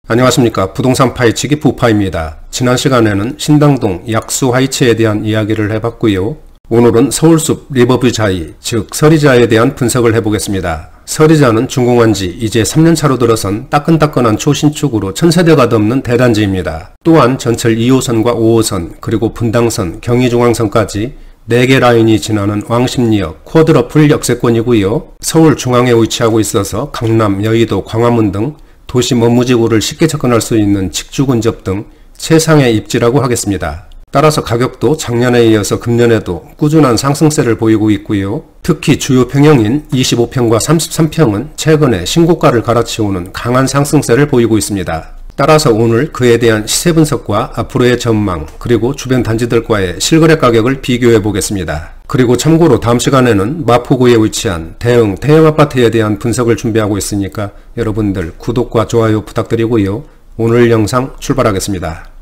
안녕하십니까. 부동산 파헤치기 부파입니다. 지난 시간에는 신당동 약수 하이츠에 대한 이야기를 해봤고요. 오늘은 서울숲 리버뷰자이, 즉 서리자에 대한 분석을 해보겠습니다. 서리자는 준공한 지 이제 3년차로 들어선 따끈따끈한 초신축으로 1000세대가 넘는 대단지입니다. 또한 전철 2호선과 5호선, 그리고 분당선, 경의중앙선까지 4개 라인이 지나는 왕십리역 쿼드러플 역세권이고요. 서울 중앙에 위치하고 있어서 강남, 여의도, 광화문 등 도시 업무지구를 쉽게 접근할 수 있는 직주 근접 등 최상의 입지라고 하겠습니다. 따라서 가격도 작년에 이어서 금년에도 꾸준한 상승세를 보이고 있고요. 특히 주요 평형인 25평과 33평은 최근에 신고가를 갈아치우는 강한 상승세를 보이고 있습니다. 따라서 오늘 그에 대한 시세 분석과 앞으로의 전망, 그리고 주변 단지들과의 실거래 가격을 비교해 보겠습니다. 그리고 참고로 다음 시간에는 마포구에 위치한 대형 아파트에 대한 분석을 준비하고 있으니까 여러분들 구독과 좋아요 부탁드리고요. 오늘 영상 출발하겠습니다.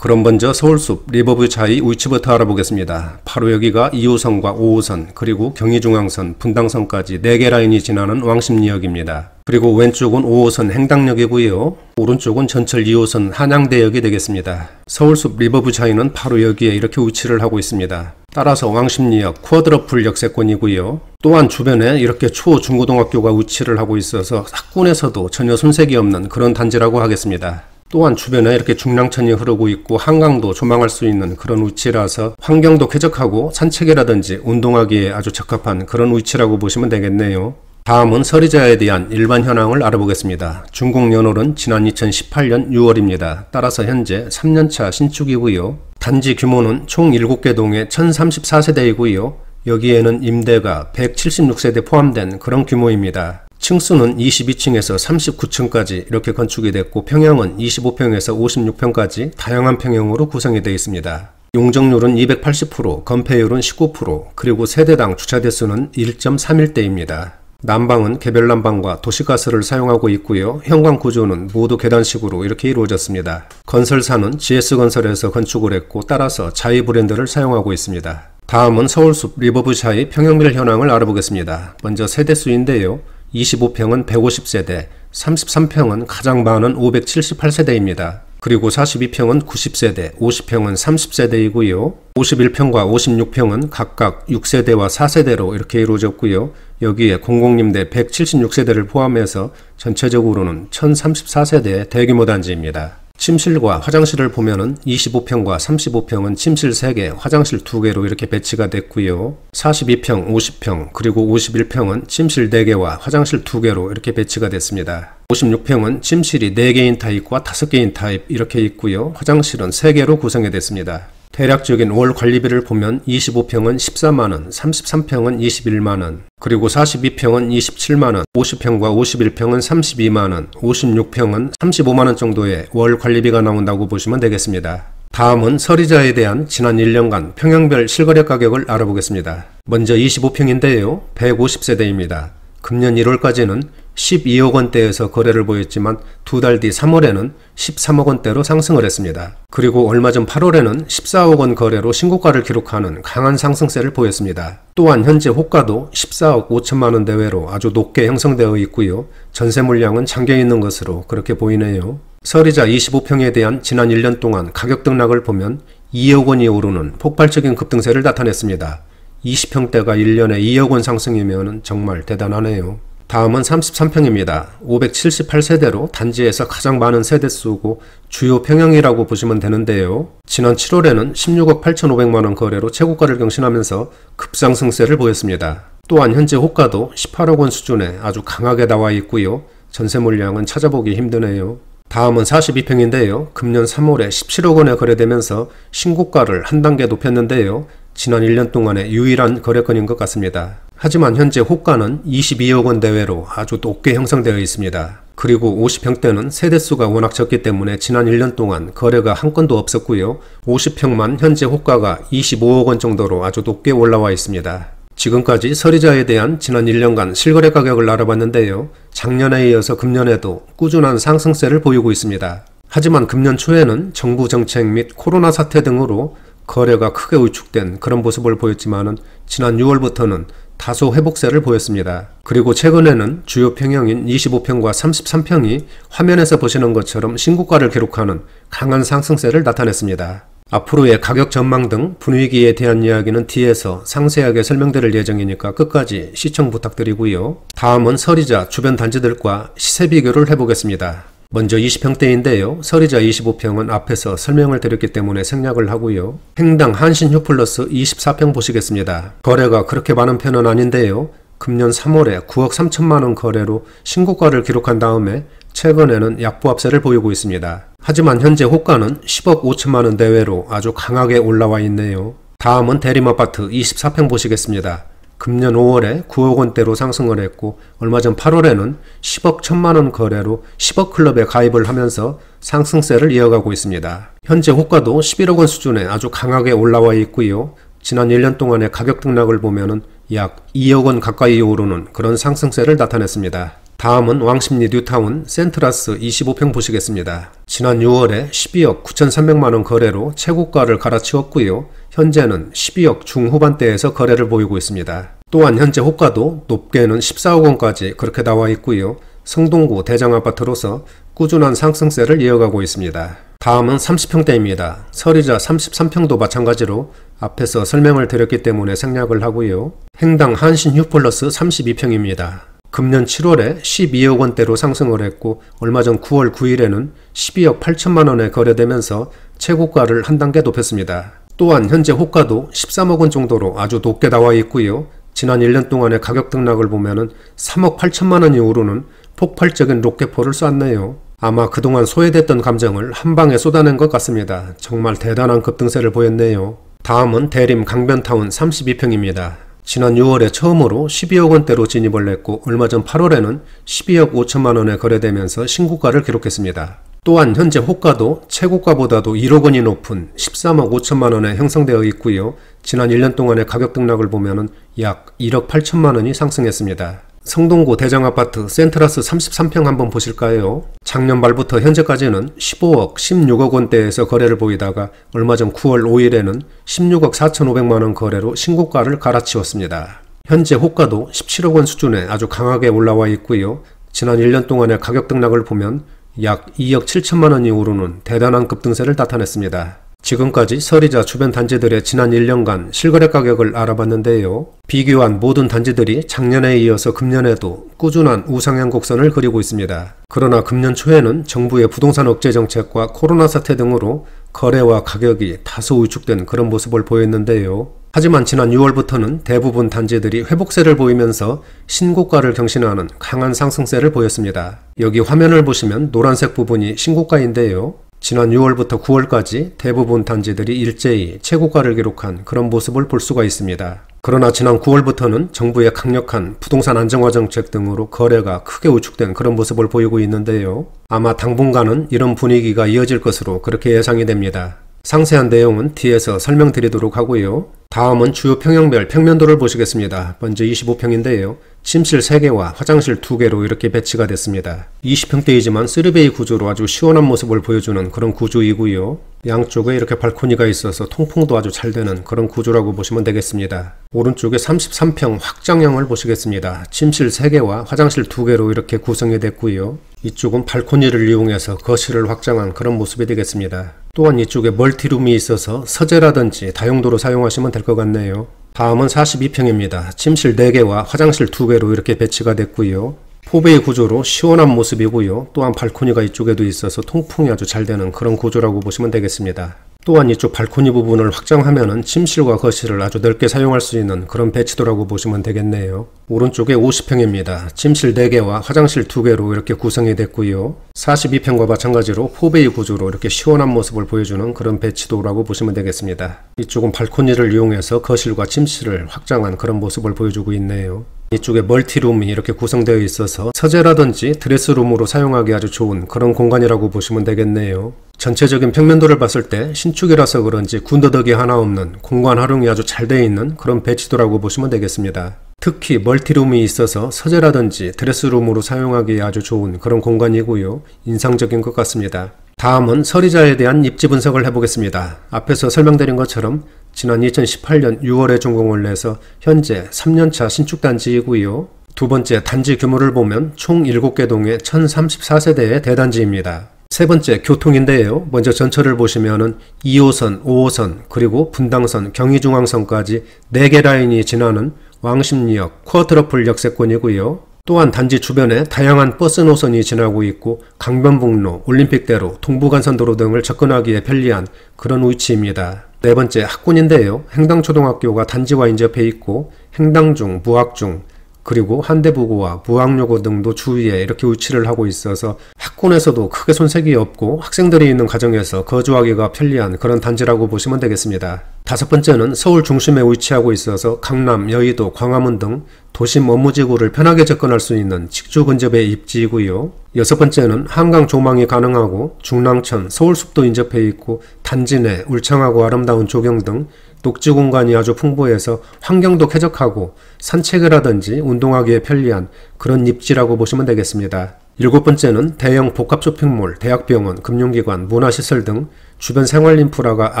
그럼 먼저 서울숲 리버뷰자이 위치부터 알아보겠습니다. 바로 여기가 2호선과 5호선, 그리고 경의중앙선, 분당선까지 4개 라인이 지나는 왕십리역입니다. 그리고 왼쪽은 5호선 행당역이고요. 오른쪽은 전철 2호선 한양대역이 되겠습니다. 서울숲 리버뷰자이는 바로 여기에 이렇게 위치를 하고 있습니다. 따라서 왕십리역 쿼드러플 역세권이고요. 또한 주변에 이렇게 초, 중고등학교가 위치를 하고 있어서 학군에서도 전혀 손색이 없는 그런 단지라고 하겠습니다. 또한 주변에 이렇게 중랑천이 흐르고 있고 한강도 조망할 수 있는 그런 위치라서 환경도 쾌적하고 산책이라든지 운동하기에 아주 적합한 그런 위치라고 보시면 되겠네요. 다음은 서리자에 대한 일반 현황을 알아보겠습니다. 준공 연월은 지난 2018년 6월입니다. 따라서 현재 3년차 신축이고요. 단지 규모는 총 7개 동에 1034세대이고요. 여기에는 임대가 176세대 포함된 그런 규모입니다. 층수는 22층에서 39층까지 이렇게 건축이 됐고 평형은 25평에서 56평까지 다양한 평형으로 구성이 되어 있습니다. 용적률은 280%, 건폐율은 19%, 그리고 세대당 주차대수는 1.31대입니다. 난방은 개별 난방과 도시가스를 사용하고 있고요. 현관 구조는 모두 계단식으로 이렇게 이루어졌습니다. 건설사는 GS건설에서 건축을 했고 따라서 자이 브랜드를 사용하고 있습니다. 다음은 서울숲 리버뷰자이 평형별 현황을 알아보겠습니다. 먼저 세대수인데요. 25평은 150세대, 33평은 가장 많은 578세대입니다. 그리고 42평은 90세대, 50평은 30세대이고요. 51평과 56평은 각각 6세대와 4세대로 이렇게 이루어졌고요. 여기에 공공임대 176세대를 포함해서 전체적으로는 1034세대의 대규모 단지입니다. 침실과 화장실을 보면은 25평과 35평은 침실 3개, 화장실 2개로 이렇게 배치가 됐고요. 42평, 50평, 그리고 51평은 침실 4개와 화장실 2개로 이렇게 배치가 됐습니다. 56평은 침실이 4개인 타입과 5개인 타입 이렇게 있고요. 화장실은 3개로 구성이 됐습니다. 대략적인 월 관리비를 보면 25평은 14만원, 33평은 21만원, 그리고 42평은 27만원, 50평과 51평은 32만원, 56평은 35만원 정도의 월 관리비가 나온다고 보시면 되겠습니다. 다음은 서리자에 대한 지난 1년간 평형별 실거래 가격을 알아보겠습니다. 먼저 25평인데요. 150세대입니다. 금년 1월까지는 12억원대에서 거래를 보였지만 2달 뒤 3월에는 13억원대로 상승을 했습니다. 그리고 얼마 전 8월에는 14억원 거래로 신고가를 기록하는 강한 상승세를 보였습니다. 또한 현재 호가도 14억 5천만원 대외로 아주 높게 형성되어 있고요. 전세 물량은 잠겨있는 것으로 그렇게 보이네요. 서리자 25평에 대한 지난 1년 동안 가격 등락을 보면 2억원이 오르는 폭발적인 급등세를 나타냈습니다. 20평대가 1년에 2억원 상승이면 정말 대단하네요. 다음은 33평입니다. 578세대로 단지에서 가장 많은 세대수고 주요 평형이라고 보시면 되는데요. 지난 7월에는 16억 8,500만원 거래로 최고가를 경신하면서 급상승세를 보였습니다. 또한 현재 호가도 18억원 수준에 아주 강하게 나와 있고요. 전세 물량은 찾아보기 힘드네요. 다음은 42평인데요. 금년 3월에 17억원에 거래되면서 신고가를 한 단계 높였는데요. 지난 1년 동안의 유일한 거래건인 것 같습니다. 하지만 현재 호가는 22억원 대외로 아주 높게 형성되어 있습니다. 그리고 50평대는 세대수가 워낙 적기 때문에 지난 1년 동안 거래가 한 건도 없었고요. 50평만 현재 호가가 25억원 정도로 아주 높게 올라와 있습니다. 지금까지 서리자에 대한 지난 1년간 실거래 가격을 알아봤는데요. 작년에 이어서 금년에도 꾸준한 상승세를 보이고 있습니다. 하지만 금년 초에는 정부 정책 및 코로나 사태 등으로 거래가 크게 위축된 그런 모습을 보였지만은 지난 6월부터는 다소 회복세를 보였습니다. 그리고 최근에는 주요 평형인 25평과 33평이 화면에서 보시는 것처럼 신고가를 기록하는 강한 상승세를 나타냈습니다. 앞으로의 가격 전망 등 분위기에 대한 이야기는 뒤에서 상세하게 설명드릴 예정이니까 끝까지 시청 부탁드리고요. 다음은 설이자 주변 단지들과 시세 비교를 해보겠습니다. 먼저 20평대인데요. 설이자 25평은 앞에서 설명을 드렸기 때문에 생략을 하고요. 횡당 한신휴플러스 24평 보시겠습니다. 거래가 그렇게 많은 편은 아닌데요. 금년 3월에 9억 3천만원 거래로 신고가를 기록한 다음에 최근에는 약보합세를 보이고 있습니다. 하지만 현재 호가는 10억 5천만원 내외로 아주 강하게 올라와 있네요. 다음은 대림아파트 24평 보시겠습니다. 금년 5월에 9억 원대로 상승을 했고 얼마 전 8월에는 10억 1천만원 거래로 10억 클럽에 가입을 하면서 상승세를 이어가고 있습니다. 현재 호가도 11억 원 수준에 아주 강하게 올라와 있고요. 지난 1년 동안의 가격 등락을 보면은 약 2억 원 가까이 오르는 그런 상승세를 나타냈습니다. 다음은 왕십리 뉴타운 센트라스 25평 보시겠습니다. 지난 6월에 12억 9,300만원 거래로 최고가를 갈아치웠고요. 현재는 12억 중후반대에서 거래를 보이고 있습니다. 또한 현재 호가도 높게는 14억 원까지 그렇게 나와 있고요. 성동구 대장아파트로서 꾸준한 상승세를 이어가고 있습니다. 다음은 30평대입니다. 설이자 33평도 마찬가지로 앞에서 설명을 드렸기 때문에 생략을 하고요. 횡당 한신휴플러스 32평입니다. 금년 7월에 12억 원대로 상승을 했고 얼마 전 9월 9일에는 12억 8천만 원에 거래되면서 최고가를 한 단계 높였습니다. 또한 현재 호가도 13억 원 정도로 아주 높게 나와 있고요. 지난 1년 동안의 가격 등락을 보면은 3억 8천만 원이 오르는 폭발적인 로켓포를 쐈네요. 아마 그동안 소외됐던 감정을 한 방에 쏟아낸 것 같습니다. 정말 대단한 급등세를 보였네요. 다음은 대림 강변타운 32평입니다. 지난 6월에 처음으로 12억 원대로 진입을 했고 얼마 전 8월에는 12억 5천만 원에 거래되면서 신고가를 기록했습니다. 또한 현재 호가도 최고가보다도 1억 원이 높은 13억 5천만 원에 형성되어 있고요. 지난 1년 동안의 가격 등락을 보면은 약 1억 8천만 원이 상승했습니다. 성동구 대장아파트 센트라스 33평 한번 보실까요? 작년 말부터 현재까지는 15억, 16억 원대에서 거래를 보이다가 얼마 전 9월 5일에는 16억 4,500만원 거래로 신고가를 갈아치웠습니다. 현재 호가도 17억 원 수준에 아주 강하게 올라와 있고요. 지난 1년 동안의 가격 등락을 보면 약 2억 7천만원이 오르는 대단한 급등세를 나타냈습니다. 지금까지 설이자 주변 단지들의 지난 1년간 실거래 가격을 알아봤는데요. 비교한 모든 단지들이 작년에 이어서 금년에도 꾸준한 우상향 곡선을 그리고 있습니다. 그러나 금년 초에는 정부의 부동산 억제 정책과 코로나 사태 등으로 거래와 가격이 다소 위축된 그런 모습을 보였는데요. 하지만 지난 6월부터는 대부분 단지들이 회복세를 보이면서 신고가를 경신하는 강한 상승세를 보였습니다. 여기 화면을 보시면 노란색 부분이 신고가인데요. 지난 6월부터 9월까지 대부분 단지들이 일제히 최고가를 기록한 그런 모습을 볼 수가 있습니다. 그러나 지난 9월부터는 정부의 강력한 부동산 안정화 정책 등으로 거래가 크게 위축된 그런 모습을 보이고 있는데요. 아마 당분간은 이런 분위기가 이어질 것으로 그렇게 예상이 됩니다. 상세한 내용은 뒤에서 설명드리도록 하고요. 다음은 주요 평형별 평면도를 보시겠습니다. 먼저 25평인데요. 침실 3개와 화장실 2개로 이렇게 배치가 됐습니다. 20평대이지만 3베이 구조로 아주 시원한 모습을 보여주는 그런 구조이고요. 양쪽에 이렇게 발코니가 있어서 통풍도 아주 잘 되는 그런 구조라고 보시면 되겠습니다. 오른쪽에 33평 확장형을 보시겠습니다. 침실 3개와 화장실 2개로 이렇게 구성이 됐고요. 이쪽은 발코니를 이용해서 거실을 확장한 그런 모습이 되겠습니다. 또한 이쪽에 멀티룸이 있어서 서재라든지 다용도로 사용하시면 될 것 같네요. 다음은 42평입니다. 침실 4개와 화장실 2개로 이렇게 배치가 됐고요. 포베이 구조로 시원한 모습이고요. 또한 발코니가 이쪽에도 있어서 통풍이 아주 잘 되는 그런 구조라고 보시면 되겠습니다. 또한 이쪽 발코니 부분을 확장하면은 침실과 거실을 아주 넓게 사용할 수 있는 그런 배치도라고 보시면 되겠네요. 오른쪽에 50평입니다. 침실 4개와 화장실 2개로 이렇게 구성이 됐고요. 42평과 마찬가지로 포베이 구조로 이렇게 시원한 모습을 보여주는 그런 배치도라고 보시면 되겠습니다. 이쪽은 발코니를 이용해서 거실과 침실을 확장한 그런 모습을 보여주고 있네요. 이쪽에 멀티룸이 이렇게 구성되어 있어서 서재라든지 드레스룸으로 사용하기 아주 좋은 그런 공간이라고 보시면 되겠네요. 전체적인 평면도를 봤을 때 신축이라서 그런지 군더더기 하나 없는 공간 활용이 아주 잘 되어 있는 그런 배치도라고 보시면 되겠습니다. 특히 멀티룸이 있어서 서재라든지 드레스룸으로 사용하기에 아주 좋은 그런 공간이고요. 인상적인 것 같습니다. 다음은 설이자에 대한 입지 분석을 해보겠습니다. 앞에서 설명드린 것처럼 지난 2018년 6월에 준공을 해서 현재 3년차 신축단지이고요. 두 번째 단지 규모를 보면 총 7개 동의 1034세대의 대단지입니다. 세 번째 교통인데요. 먼저 전철을 보시면은 2호선, 5호선, 그리고 분당선, 경의중앙선까지 4개 라인이 지나는 왕십리역 쿼드러플 역세권이고요. 또한 단지 주변에 다양한 버스 노선이 지나고 있고 강변북로, 올림픽대로, 동부간선도로 등을 접근하기에 편리한 그런 위치입니다. 네 번째 학군인데요. 행당초등학교가 단지와 인접해 있고 행당중, 무학중, 그리고 한대부고와 무학여고 등도 주위에 이렇게 위치를 하고 있어서 학군에서도 크게 손색이 없고 학생들이 있는 가정에서 거주하기가 편리한 그런 단지라고 보시면 되겠습니다. 다섯 번째는 서울 중심에 위치하고 있어서 강남, 여의도, 광화문 등 도심 업무지구를 편하게 접근할 수 있는 직주 근접의 입지이고요. 여섯 번째는 한강 조망이 가능하고 중랑천, 서울숲도 인접해 있고 단지 내 울창하고 아름다운 조경 등 녹지 공간이 아주 풍부해서 환경도 쾌적하고 산책을 하든지 운동하기에 편리한 그런 입지라고 보시면 되겠습니다. 일곱 번째는 대형 복합 쇼핑몰, 대학병원, 금융기관, 문화시설 등 주변 생활 인프라가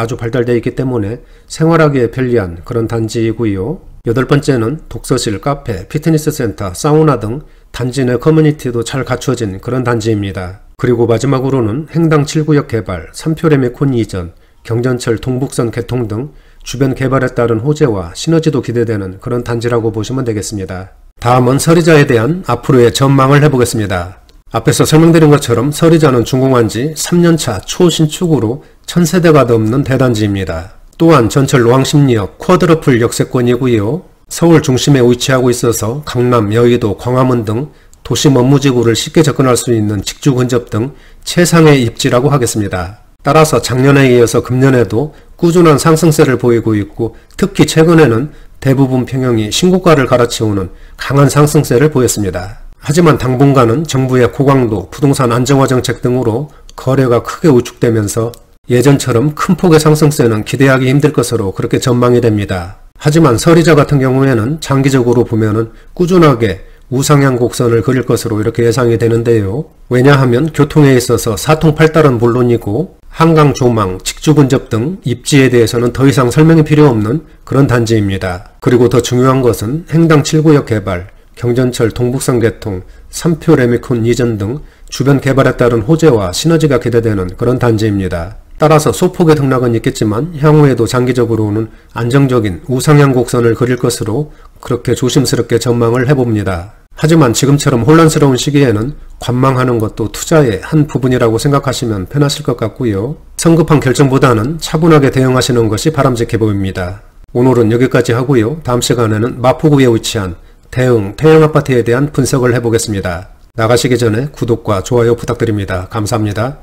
아주 발달되어 있기 때문에 생활하기에 편리한 그런 단지이고요. 여덟 번째는 독서실, 카페, 피트니스 센터, 사우나 등 단지 내 커뮤니티도 잘 갖춰진 그런 단지입니다. 그리고 마지막으로는 행당 7구역 개발, 3표 레미콘 이전, 경전철 동북선 개통 등 주변 개발에 따른 호재와 시너지도 기대되는 그런 단지라고 보시면 되겠습니다. 다음은 서리자에 대한 앞으로의 전망을 해보겠습니다. 앞에서 설명드린 것처럼 서리자는 준공한 지 3년차 초신축으로 1000세대가 넘는 대단지입니다. 또한 전철 왕십리역 쿼드러플 역세권이고요. 서울 중심에 위치하고 있어서 강남, 여의도, 광화문 등 도심 업무지구를 쉽게 접근할 수 있는 직주 근접 등 최상의 입지라고 하겠습니다. 따라서 작년에 이어서 금년에도 꾸준한 상승세를 보이고 있고 특히 최근에는 대부분 평형이 신고가를 갈아치우는 강한 상승세를 보였습니다. 하지만 당분간은 정부의 고강도 부동산 안정화 정책 등으로 거래가 크게 우축되면서 예전처럼 큰 폭의 상승세는 기대하기 힘들 것으로 그렇게 전망이 됩니다. 하지만 서리자 같은 경우에는 장기적으로 보면은 꾸준하게 우상향 곡선을 그릴 것으로 이렇게 예상이 되는데요. 왜냐하면 교통에 있어서 사통팔달은 물론이고 한강 조망, 직주 근접 등 입지에 대해서는 더 이상 설명이 필요 없는 그런 단지입니다. 그리고 더 중요한 것은 행당 7구역 개발, 경전철 동북선 개통, 3표 레미콘 이전 등 주변 개발에 따른 호재와 시너지가 기대되는 그런 단지입니다. 따라서 소폭의 등락은 있겠지만 향후에도 장기적으로는 안정적인 우상향 곡선을 그릴 것으로 그렇게 조심스럽게 전망을 해봅니다. 하지만 지금처럼 혼란스러운 시기에는 관망하는 것도 투자의 한 부분이라고 생각하시면 편하실 것 같고요. 성급한 결정보다는 차분하게 대응하시는 것이 바람직해 보입니다. 오늘은 여기까지 하고요. 다음 시간에는 마포구에 위치한 대흥 태영아파트에 대한 분석을 해보겠습니다. 나가시기 전에 구독과 좋아요 부탁드립니다. 감사합니다.